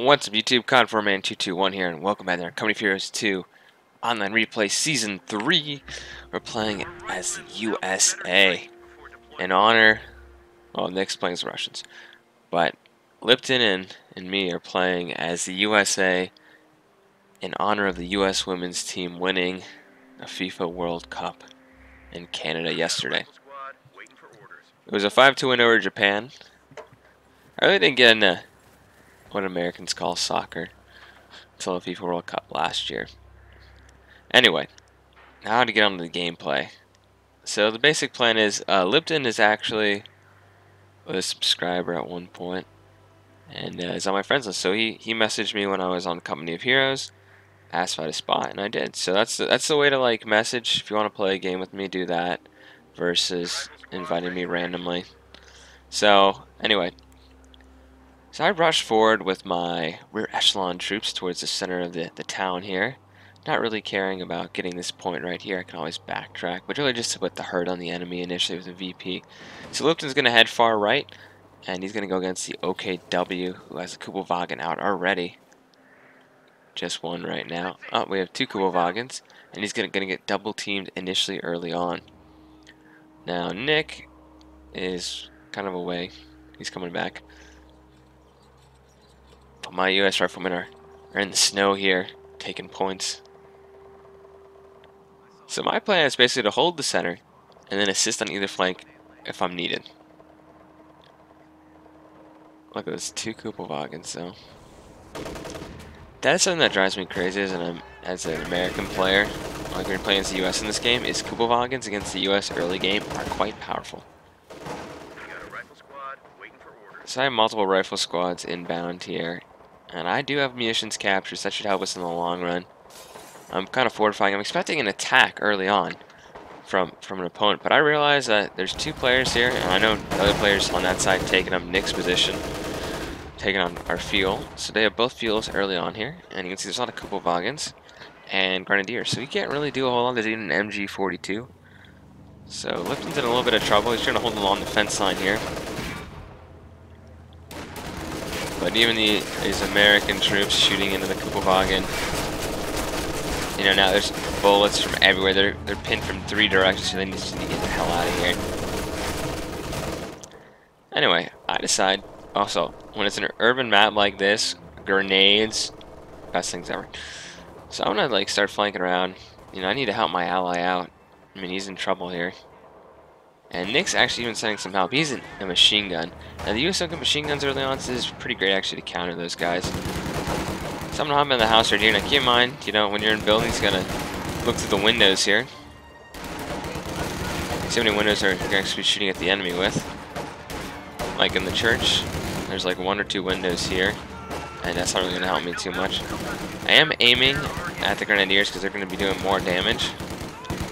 What's up YouTube, Con4Man221 here, and welcome back to Company of Heroes 2 Online Replay Season 3. We're playing as the USA in honor, well, Nick's playing as the Russians, but Lipton and me are playing as the USA in honor of the US women's team winning a FIFA World Cup in Canada yesterday. It was a 5-2 win over Japan. I really didn't get into what Americans call soccer until the FIFA World Cup last year. Anyway, now to get on to the gameplay. So the basic plan is Lipton is actually a subscriber at one point, and is on my friends list. So he messaged me when I was on Company of Heroes, asked if I had a spot, and I did. So that's the way to like message if you want to play a game with me. Do that versus inviting me randomly. So anyway. So I rushed forward with my rear echelon troops towards the center of the town here. Not really caring about getting this point right here. I can always backtrack, but really just to put the hurt on the enemy initially with a VP. So Lipton's going to head far right, and he's going to go against the OKW, who has a Kubelwagen out already. Just one right now. Oh, we have two Kubelwagens, and he's going to get double teamed initially early on. Now Nick is kind of away. He's coming back. My US riflemen are in the snow here, taking points. So my plan is basically to hold the center and then assist on either flank if I'm needed. Look at those two Kubelwagens, though. That is something that drives me crazy as an American player. Like when you're playing as the US in this game, is Kubelwagens against the US early game are quite powerful. So I have multiple rifle squads inbound here. And I do have munitions captures. That should help us in the long run. I'm kind of fortifying. I'm expecting an attack early on from an opponent. But I realize that there's two players here. And I know the other players on that side taking up Nick's position. Taking on our field. So they have both fields early on here. And you can see there's a lot of Kubelwagens and grenadiers. So we can't really do a whole lot. There's even an MG42. So Lipton's in a little bit of trouble. He's trying to hold along the fence line here. But even these American troops shooting into the Kubelwagen, you know, now there's bullets from everywhere. They're pinned from three directions, so they need to get the hell out of here. Anyway, I decide, also, when it's an urban map like this, grenades, best things ever. So I'm gonna like start flanking around. You know, I need to help my ally out. I mean, he's in trouble here. And Nick's actually even sending some help. He's a machine gun. Now the US took machine guns early on, so this is pretty great actually to counter those guys. So I'm gonna hop in the house right here. Now keep in mind, you know, when you're in buildings, you gotta look through the windows here. See how many windows are you're actually shooting at the enemy with. Like in the church, there's like one or two windows here, and that's not really gonna help me too much. I am aiming at the grenadiers because they're gonna be doing more damage,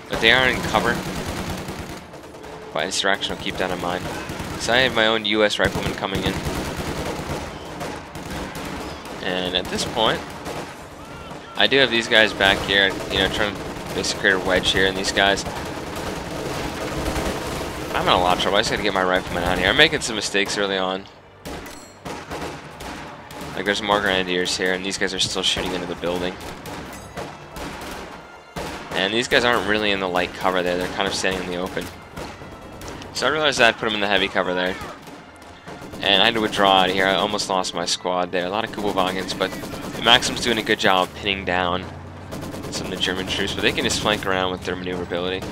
but they are in cover. By distraction, I'll keep that in mind. So I have my own US riflemen coming in. And at this point, I do have these guys back here, you know, trying to basically create a wedge here, and these guys, I'm in a lot of trouble. I just gotta get my riflemen out here. I'm making some mistakes early on. Like there's more grenadiers here, and these guys are still shooting into the building. And these guys aren't really in the light cover there, they're kind of standing in the open. So I realized I'd put him in the heavy cover there. And I had to withdraw out of here. I almost lost my squad there. A lot of Kubelwagens, but Maxim's doing a good job of pinning down some of the German troops, but they can just flank around with their maneuverability.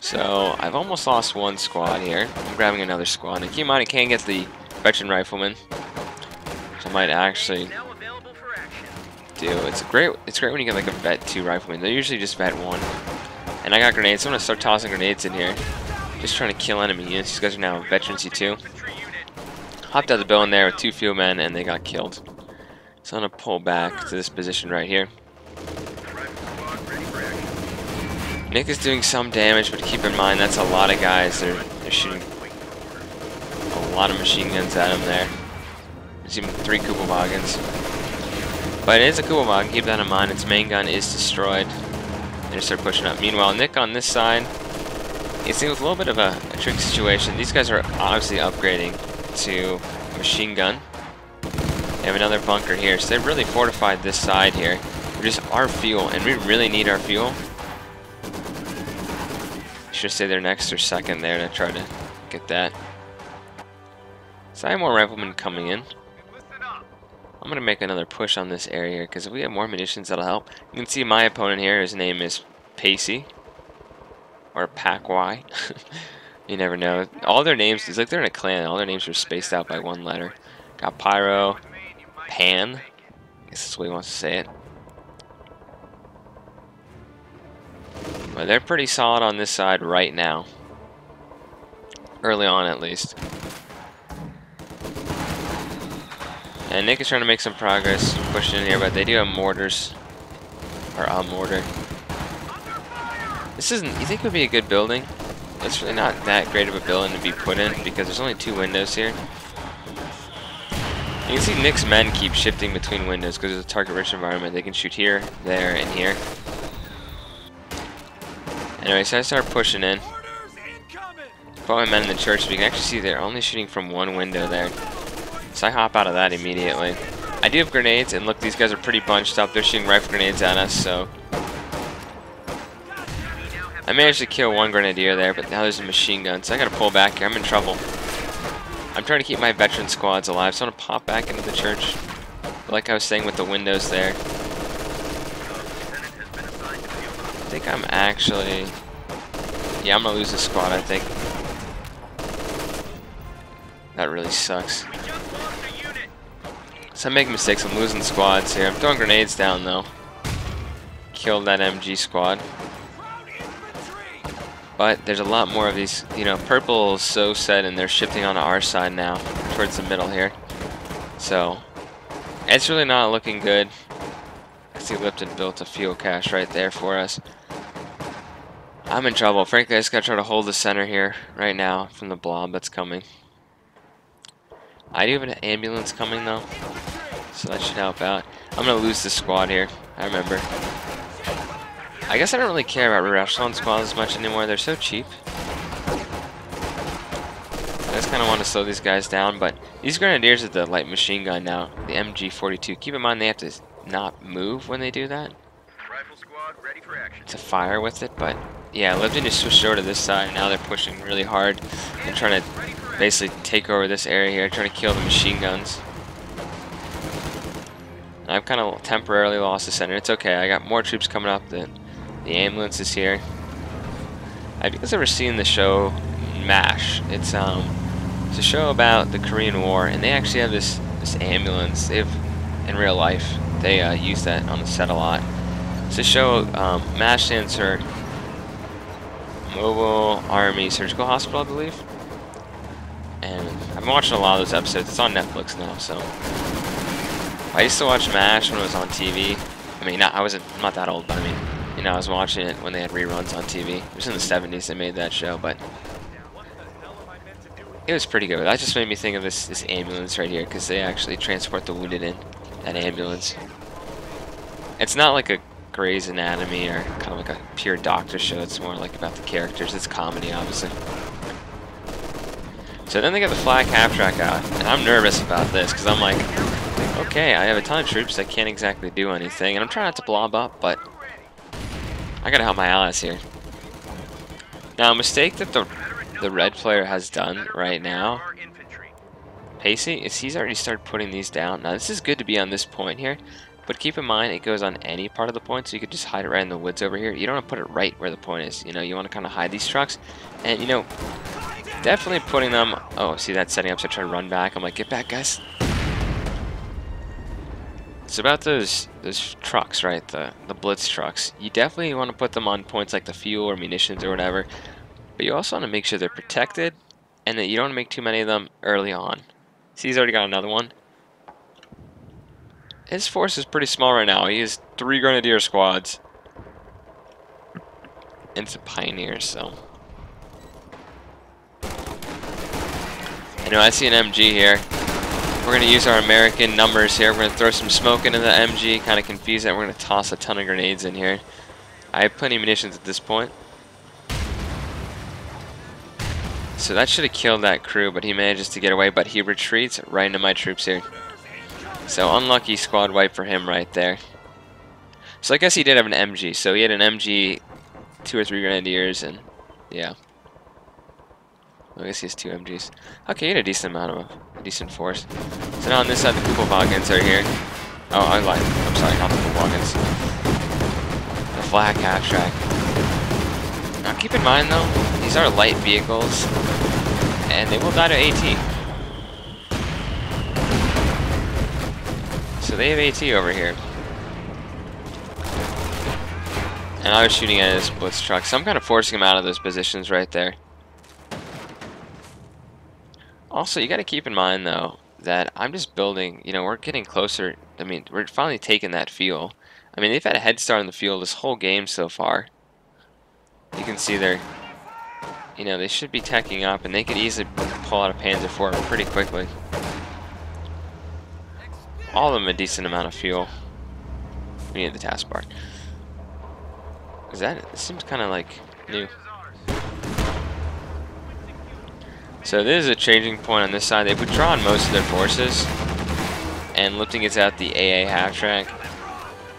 So I've almost lost one squad here. I'm grabbing another squad. And keep in mind, I can't get the veteran rifleman. So I might actually do. It's great when you get like a vet 2 rifleman. They're usually just vet 1. And I got grenades, so I'm gonna start tossing grenades in here. Just trying to kill enemy units. These guys are now veterans C2. Hopped out the building there with 2 field men and they got killed. So I'm gonna pull back to this position right here. Nick is doing some damage, but keep in mind that's a lot of guys. They're shooting a lot of machine guns at him there. There's even 3 Kubelwagens. But it is a Kubelwagen, keep that in mind. Its main gun is destroyed. They just start pushing up. Meanwhile, Nick on this side You see, with a little bit of a tricky situation, these guys are obviously upgrading to machine gun. They have another bunker here, so they really fortified this side here. We're just our fuel, and we really need our fuel. Should say they're next or second there to try to get that. So I have more riflemen coming in. I'm going to make another push on this area here, because if we have more munitions, that'll help. You can see my opponent here, his name is Pacey. Or Pac Y. You never know. All their names, it's like they're in a clan, all their names are spaced out by one letter. Got Pyro, Pan, I guess that's the way he wants to say it. But they're pretty solid on this side right now. Early on, at least. And Nick is trying to make some progress, pushing in here, but they do have mortars. Or a mortar. This isn't, you think it would be a good building? It's really not that great of a building to be put in, because there's only 2 windows here. You can see Nick's men keep shifting between windows, because it's a target-rich environment. They can shoot here, there, and here. Anyway, so I start pushing in. Put my men in the church, but you can actually see they're only shooting from one window there. So I hop out of that immediately. I do have grenades, and look, these guys are pretty bunched up. They're shooting rifle grenades at us, so... I managed to kill one grenadier there, but now there's a machine gun, so I gotta pull back here. I'm in trouble. I'm trying to keep my veteran squads alive, so I'm gonna pop back into the church. But like I was saying with the windows there. I think I'm actually... Yeah, I'm gonna lose this squad, I think. That really sucks. So I'm making mistakes, I'm losing squads here. I'm throwing grenades down though. Killed that MG squad. But there's a lot more of these, you know, purple is so set and they're shifting onto our side now, towards the middle here. So, it's really not looking good. I see Lipton built a fuel cache right there for us. I'm in trouble. Frankly, I just gotta try to hold the center here right now from the blob that's coming. I do have an ambulance coming though, so that should help out. I'm gonna lose this squad here, I remember. I guess I don't really care about echelon squads as much anymore. They're so cheap. I just kind of want to slow these guys down, but these grenadiers with the light machine gun now, the MG42. Keep in mind they have to not move when they do that. Rifle squad ready for action. To fire with it, but yeah, Lipton just switched over to this side. And now they're pushing really hard and trying to basically take over this area here, trying to kill the machine guns. And I've kind of temporarily lost the center. It's okay. I got more troops coming up. The ambulance is here. Have you guys ever seen the show MASH? It's a show about the Korean War, and they actually have this ambulance. They have, in real life, they use that on the set a lot. It's a show. MASH stands for Mobile Army Surgical Hospital, I believe. And I've been watching a lot of those episodes. It's on Netflix now, so I used to watch MASH when it was on TV. I mean, I'm not that old, but I mean, you know, I was watching it when they had reruns on TV. It was in the 70s they made that show, but it was pretty good. That just made me think of this ambulance right here, because they actually transport the wounded in that ambulance. It's not like a Grey's Anatomy or kind of like a pure doctor show. It's more like about the characters. It's comedy, obviously. So then they get the flag half-track out, and I'm nervous about this, because I'm like, okay, I have a ton of troops that can't exactly do anything, and I'm trying not to blob up, but I gotta help my allies here. Now, a mistake that the red player has done right now, Pacey, is he's already started putting these down. Now, this is good to be on this point here, but keep in mind it goes on any part of the point, so you could just hide it right in the woods over here. You don't want to put it right where the point is. You know, you want to kind of hide these trucks, and you know, definitely putting them. Oh, see that setting up, so I try to run back. I'm like, get back, guys. It's about those trucks, right? The blitz trucks. You definitely want to put them on points like the fuel or munitions or whatever, but you also want to make sure they're protected, and that you don't want to make too many of them early on. See, he's already got another one. His force is pretty small right now. He has 3 grenadier squads and some pioneers, so. I know I see an MG here. We're going to use our American numbers here. We're going to throw some smoke into the MG, kind of confuse it. We're going to toss a ton of grenades in here. I have plenty of munitions at this point. So that should have killed that crew, but he manages to get away, but he retreats right into my troops here. So unlucky squad wipe for him right there. So I guess he did have an MG. So he had an MG, 2 or 3 grenadiers, and yeah. I guess he has 2 MGs. Okay, he had a decent amount of a decent force. So now on this side, the Kupelwagons are here. Oh, I lied. I'm sorry, not the Kupelwagons. The flak half track. Now keep in mind though, these are light vehicles, and they will die to AT. So they have AT over here. And I was shooting at his blitz truck, so I'm kind of forcing him out of those positions right there. Also, you got to keep in mind though that I'm just building, you know, we're getting closer. I mean, we're finally taking that field. I mean, they've had a head start in the field this whole game so far. You can see they're, you know, they should be teching up, and they could easily pull out a Panzer IV pretty quickly. All of them a decent amount of fuel. We need the taskbar. Is that it? This seems kind of like new. So this is a changing point on this side. They've withdrawn most of their forces, and lifting is at the AA half track.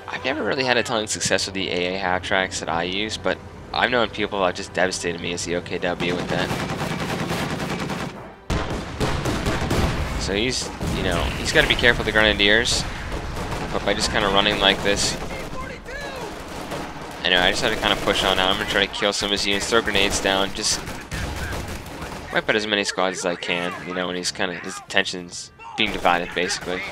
I've never really had a ton of success with the AA half tracks that I use, but I've known people that just devastated me as the OKW with that. So he's, you know, he's got to be careful with the grenadiers, but by just kind of running like this, anyway, I just had to kind of push on out. I'm gonna try to kill some of his units, throw grenades down, just wipe out as many squads as I can, you know, when he's kind of, his attention's being divided, basically.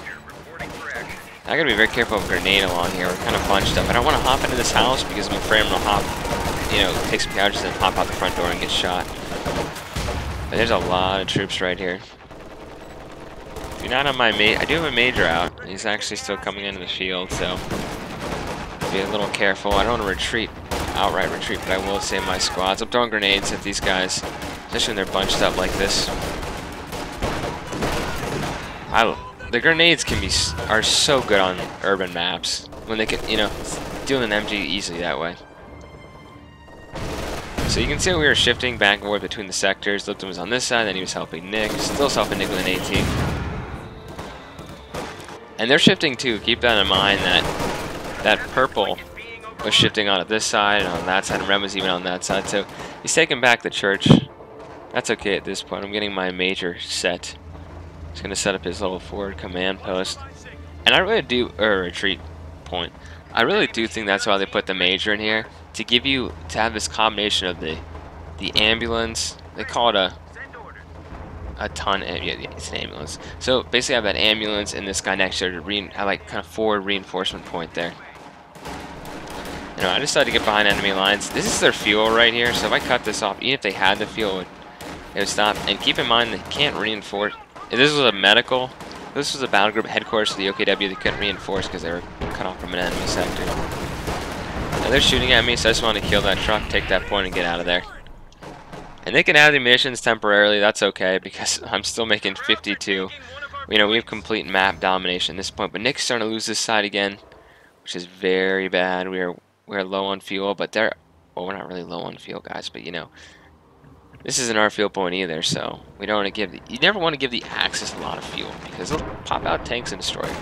I gotta be very careful of grenade along here. We're kind of bunched up. I don't want to hop into this house because I'm afraid I'm gonna hop, you know, take some couches and hop out the front door and get shot. But there's a lot of troops right here. If you're not on my I do have a major out. He's actually still coming into the field, so be a little careful. I don't want to retreat, outright retreat, but I will save my squads. I'm throwing grenades at these guys, especially when they're bunched up like this. The grenades are so good on urban maps when they can, you know, doing an MG easily that way. So you can see we were shifting back and forth between the sectors. Lipton was on this side, then he was helping Nick. Still helping Nick with an AT. And they're shifting too. Keep that in mind that purple was shifting on this side and on that side, and Rem was even on that side. So he's taking back the church. That's okay at this point. I'm getting my major set. He's going to set up his little forward command post. And I really do, or retreat point. I really do think that's why they put the major in here, to give you, to have this combination of the ambulance. They call it a ton, yeah, it's an ambulance. So basically I have that ambulance and this guy next to it, have like kind of forward reinforcement point there. You know, I decided to get behind enemy lines. This is their fuel right here, so if I cut this off, even if they had the fuel, it would stop. And keep in mind, they can't reinforce. If this was a medical, if this was a battle group headquarters for the OKW, they couldn't reinforce because they were cut off from an enemy sector. Now they're shooting at me, so I just want to kill that truck, take that point, and get out of there. And they can have the munitions temporarily, that's okay, because I'm still making 52. You know, we have complete map domination at this point, but Nick's starting to lose this side again, which is very bad. We're low on fuel, but they're, well, we're not really low on fuel, guys, but you know, this isn't our fuel point either, so we don't want to give you never want to give the Axis a lot of fuel, because they'll pop out tanks and destroy it.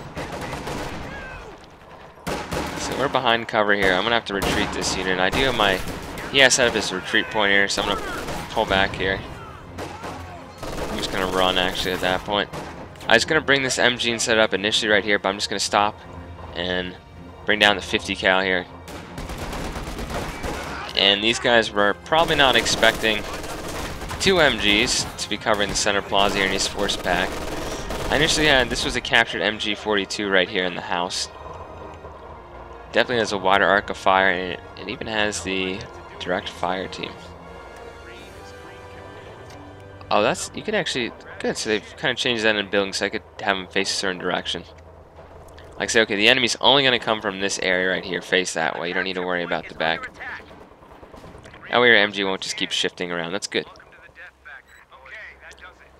So we're behind cover here. I'm going to have to retreat this unit. I do have he has set up his retreat point here, so I'm going to pull back here. I'm just going to run, actually, at that point. I was going to bring this MG and set it up initially right here, but I'm just going to stop and bring down the 50 cal here. And these guys were probably not expecting 2 MGs to be covering the center plaza here in East Force Pack. I initially had, this was a captured MG-42 right here in the house. Definitely has a wider arc of fire, and it even has the direct fire team. Oh, that's, you can actually, good, so they've kind of changed that in building so I could have them face a certain direction. Like I say, okay, the enemy's only going to come from this area right here, face that way. You don't need to worry about the back. That way your MG won't just keep shifting around, that's good.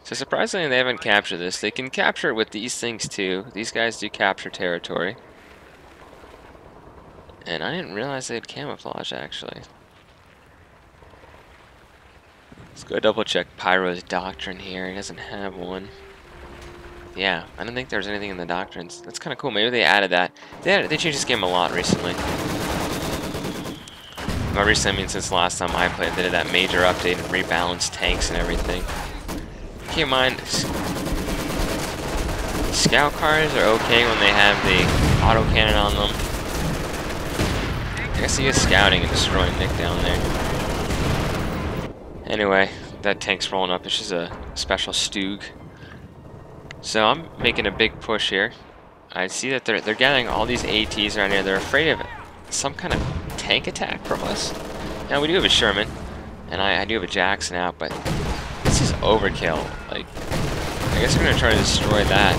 So surprisingly, they haven't captured this. They can capture it with these things too. These guys do capture territory. And I didn't realize they had camouflage, actually. Let's go double check Pyro's doctrine here. He doesn't have one. Yeah, I don't think there's anything in the doctrines. That's kind of cool. Maybe they added that. They changed this game a lot recently. By recently, I mean since the last time I played, they did that major update and rebalanced tanks and everything. Keep in mind, scout cars are okay when they have the autocannon on them. I guess he is scouting and destroying Nick down there. Anyway, that tank's rolling up. It's just a special Stug. So I'm making a big push here. I see that they're gathering all these ATs around here. They're afraid of some kind of tank attack from us. Now we do have a Sherman, and I do have a Jackson out, but this is overkill. Like, I guess we're gonna try to destroy that.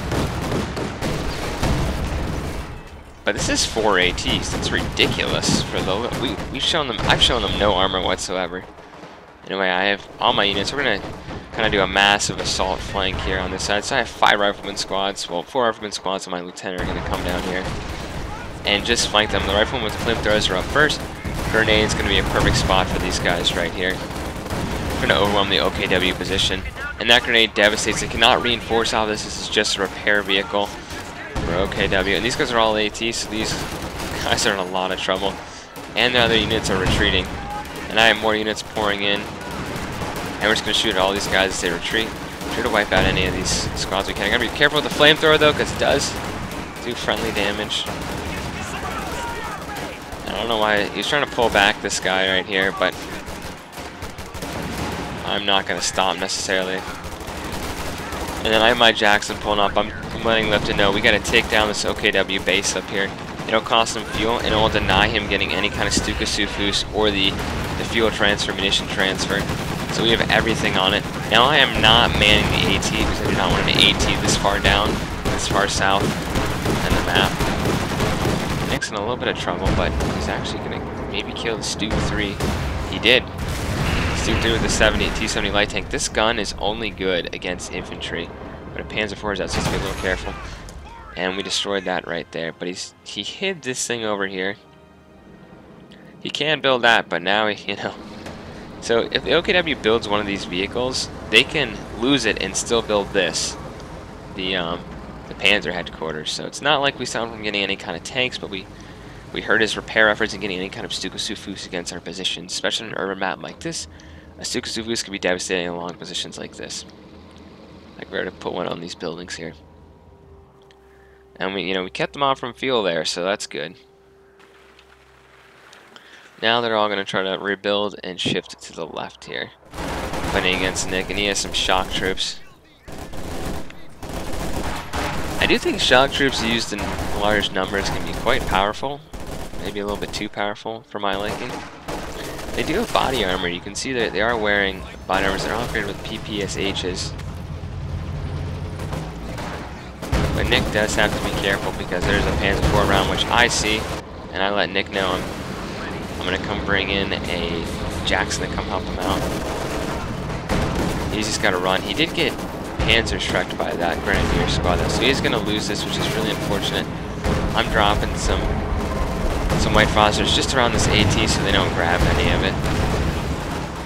But this is 4 ATs. That's ridiculous for the we've shown them. I've shown them no armor whatsoever. Anyway, I have all my units. We're gonna kind of do a massive assault flank here on this side. So I have 5 rifleman squads. Well, 4 rifleman squads and my lieutenant are gonna come down here and just flank them. The riflemen with flamethrowers are up first. Grenade's gonna be a perfect spot for these guys right here. We're gonna overwhelm the OKW position, and that grenade devastates. It cannot reinforce all this. This is just a repair vehicle for OKW, and these guys are all AT, so these guys are in a lot of trouble. And the other units are retreating, and I have more units pouring in. And we're just going to shoot at all these guys as they retreat. Try to wipe out any of these squads we can. I gotta be careful with the flamethrower though, because it does do friendly damage. I don't know why he's trying to pull back this guy right here, but I'm not going to stop necessarily. And then I have my Jackson pulling up. I'm letting Lipton know we got to take down this OKW base up here. It'll cost him fuel, and it will deny him getting any kind of Stuka Sufus or the fuel transfer, munition transfer. So we have everything on it. Now I am not manning the AT because I do not want an AT this far down, this far south in the map. Nick's in a little bit of trouble, but he's actually going to maybe kill the Stu 3. He did. Stu 3 with the T-70 light tank. This gun is only good against infantry, but a Panzer IV is out, so you have to be a little careful. And we destroyed that right there, but he hid this thing over here. He can build that, but now, you know. So if the OKW builds one of these vehicles, they can lose it and still build this, the Panzer headquarters. So it's not like we stopped him from getting any kind of tanks, but we hurt his repair efforts and getting any kind of Stuka Sufus against our positions, especially in an urban map like this. A Stuka Sufus can be devastating along positions like this. Like we're to put one on these buildings here. And we kept them off from fuel there, so that's good. Now they're all going to try to rebuild and shift to the left here. Fighting against Nick, and he has some shock troops. I do think shock troops used in large numbers can be quite powerful. Maybe a little bit too powerful for my liking. They do have body armor. You can see that they are wearing body armors. They're all upgraded with PPSHs. But Nick does have to be careful because there's a Panzer IV round, which I see, and I let Nick know I'm going to come bring in a Jackson to come help him out. He's just got to run. He did get Panzer Shrek'd by that Grenadier squad though, so he's going to lose this, which is really unfortunate. I'm dropping some White Fosters just around this AT so they don't grab any of it.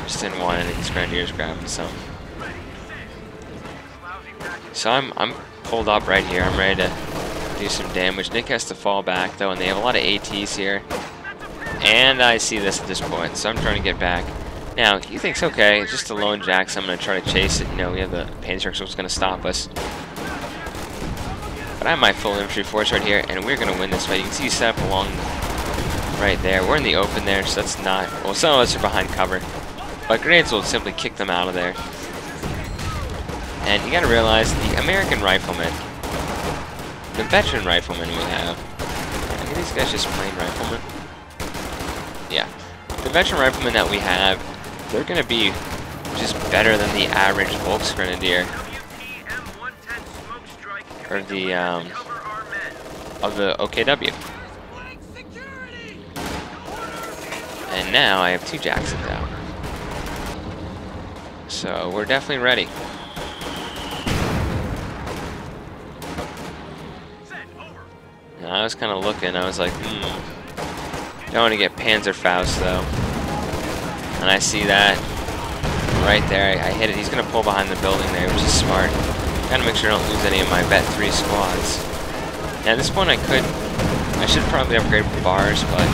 Just didn't want any of these Grenadiers grabbing some. So I'm pulled up right here. I'm ready to do some damage. Nick has to fall back though, and they have a lot of ATs here. And I see this at this point, so I'm trying to get back. Now, he thinks, okay, it's just a lone Jackson, I'm going to try to chase it. We have the Panzer, so it's going to stop us. But I have my full infantry force right here, and we're going to win this fight. You can see he's set up along right there. We're in the open there, so that's not... Well, some of us are behind cover. But grenades will simply kick them out of there. And you got to realize, the American riflemen, the veteran riflemen we have... Are these guys just plain riflemen? Yeah, the veteran riflemen that we have, they're going to be just better than the average Volksgrenadier, or the of the OKW. And now I have 2 Jacksons out, so we're definitely ready. And I was kind of looking, I was like, Don't want to get Panzerfaust though. And I see that. right there. I hit it. He's going to pull behind the building there, which is smart. Gotta make sure I don't lose any of my vet 3 squads. Now at this point I should probably upgrade with bars, but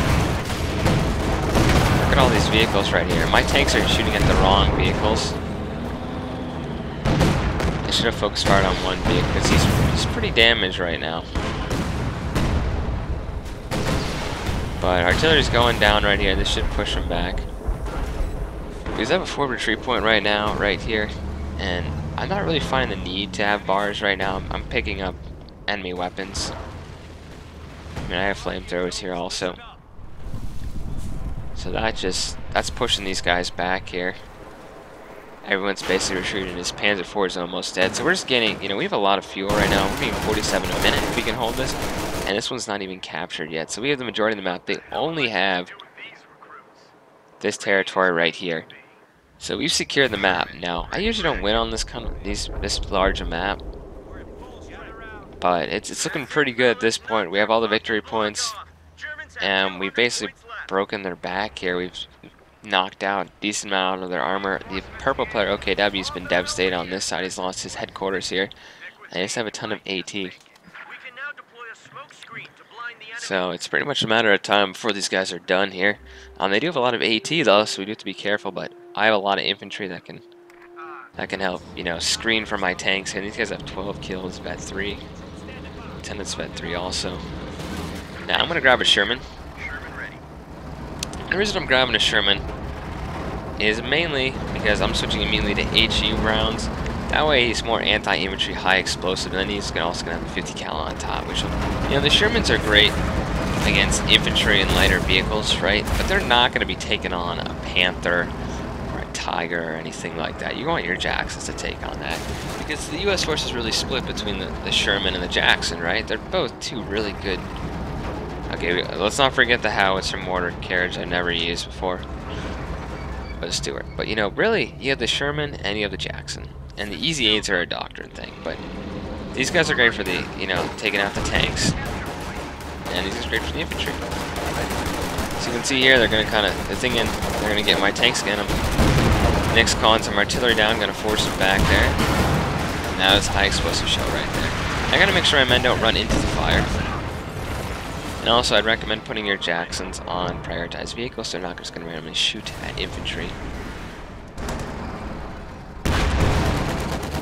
look at all these vehicles right here. My tanks are shooting at the wrong vehicles. I should have focused hard on one vehicle because he's pretty damaged right now. But artillery's going down right here. This should push him back. Because I have a forward retreat point right now, right here, and I'm not really finding the need to have bars right now. I'm picking up enemy weapons. I mean, I have flamethrowers here also. So that's pushing these guys back here. Everyone's basically retreating. His Panzer IV is almost dead. So we're just getting, you know, we have a lot of fuel right now. We're getting 47 a minute if we can hold this. And this one's not even captured yet. So we have the majority of the map. They only have this territory right here. So we've secured the map. Now, I usually don't win on this this large a map, but it's looking pretty good at this point. We have all the victory points, and we've basically broken their back here. We've knocked out a decent amount of their armor. The purple player OKW has been devastated on this side. He's lost his headquarters here. They just have a ton of AT. So it's pretty much a matter of time before these guys are done here. They do have a lot of AT though, so we do have to be careful, but I have a lot of infantry that can help, you know, screen for my tanks. And these guys have 12 kills, vet 3. Lieutenant's vet 3 also. Now I'm gonna grab a Sherman. The reason I'm grabbing a Sherman is mainly because I'm switching immediately to HE rounds. That way he's more anti-infantry, high explosive, and then he's also going to have a 50 cal on top, which will, you know, the Shermans are great against infantry and lighter vehicles, right? But they're not going to be taking on a Panther or a Tiger or anything like that. You want your Jacksons to take on that, because the U.S. force is really split between the Sherman and the Jackson, right? They're both two really good. Okay, let's not forget the howitzer mortar carriage I never used before. But a Stewart. But you know, really, you have the Sherman and you have the Jackson. And the easy aids are a doctrine thing, but these guys are great for the, you know, taking out the tanks. And these are great for the infantry. So you can see here, they're going to kind of, they're going to get my tanks again. Nick's calling some artillery down, going to force them back there. And that is a high explosive shell right there. I got to make sure my men don't run into the fire. And also, I'd recommend putting your Jacksons on prioritized vehicles, so they're not just going to randomly shoot at infantry.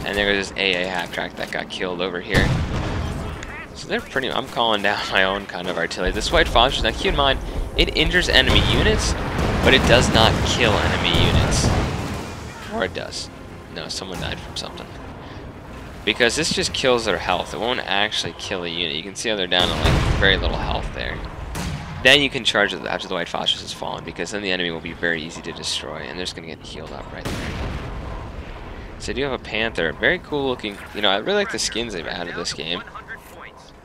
And there goes this AA half-track that got killed over here. So they're pretty... I'm calling down my own kind of artillery. This White Phosphorus, now keep in mind, it injures enemy units, but it does not kill enemy units. Or it does. No, someone died from something. Because this just kills their health. It won't actually kill a unit. You can see how they're down to like very little health there. Then you can charge it after the White Phosphorus has fallen, because then the enemy will be very easy to destroy, and they're just going to get healed up right there. So I do have a Panther, very cool looking. You know, I really like the skins they've added this game.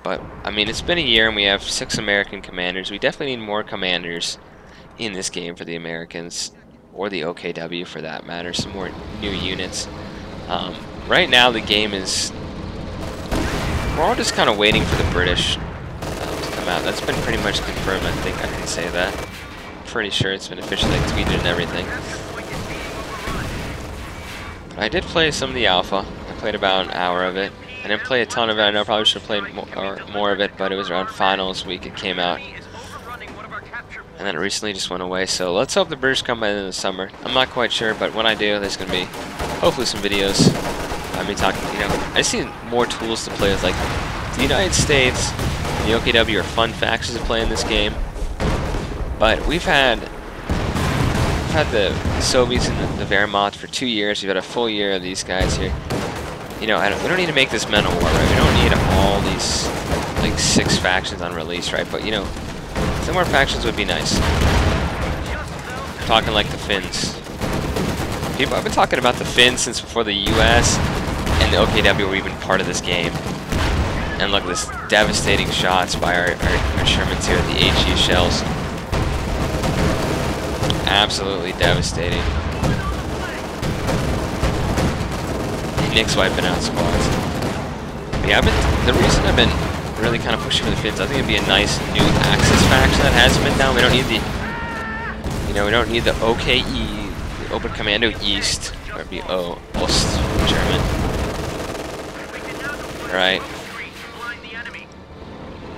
But, I mean, it's been a year and we have 6 American commanders. We definitely need more commanders in this game for the Americans, or the OKW for that matter, some more new units. Right now the game is, we're all just kind of waiting for the British to come out. That's been pretty much confirmed, I think I can say that. I'm pretty sure it's been officially tweeted and everything. I did play some of the alpha. I played about an hour of it. I didn't play a ton of it. I know I probably should have played more of it, but it was around finals week it came out. And then it recently just went away. So let's hope the British come by the end of the summer. I'm not quite sure, but when I do, there's going to be hopefully some videos. I'll be talking, you know, I see more tools to play with. Like, the United States and the OKW are fun factions to play in this game. But we've had the Soviets and the Wehrmacht for 2 years. We've had a full year of these guys here. You know, we don't need to make this mental war, right? We don't need all these, like, 6 factions on release, right? But, you know, some more factions would be nice. I'm talking like the Finns. People, I've been talking about the Finns since before the US and the OKW were even part of this game. And look at this devastating shots by our Shermans here, the HE shells. Absolutely devastating. Nick's wiping out squads. But yeah, the reason I've been really kind of pushing for the Finns, I think it'd be a nice new Axis faction that hasn't been down. We don't need the, you know, we don't need the OKE, the Open Commando East, or it'd be O, Ost, German. Right.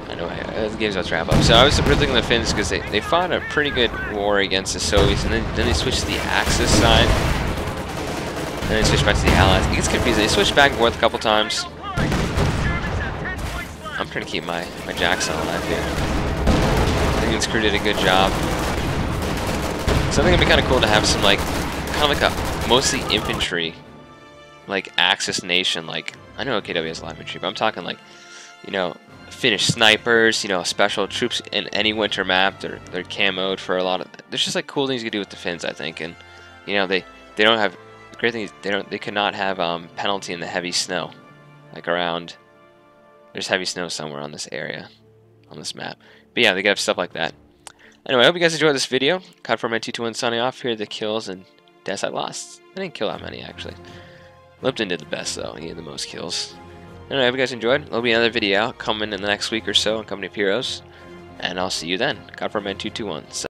I know, the game's about to wrap up. So I was really thinking the Finns because they fought a pretty good war against the Soviets, and then they switched to the Axis side. And then they switched back to the Allies. It gets confusing. They switched back and forth a couple times. I'm trying to keep my Jackson alive here. I think this crew did a good job. So I think it'd be kind of cool to have some kind of like a mostly infantry, like Axis nation. Like I know OKW has a lot of infantry, but I'm talking like, you know, Finnish snipers, you know, special troops in any winter map. They're camoed for a lot of. There's just like cool things you can do with the Finns, I think, and you know they don't have great things. They could not have penalty in the heavy snow, like around. There's heavy snow somewhere on this area, on this map. But yeah, they got stuff like that. Anyway, I hope you guys enjoyed this video. Codforman 221 signing off. Here are the kills and deaths I lost. I didn't kill that many, actually. Lipton did the best, though. He had the most kills. Anyway, I hope you guys enjoyed. There'll be another video out coming in the next week or so on Company of Heroes. And I'll see you then. Codforman 221.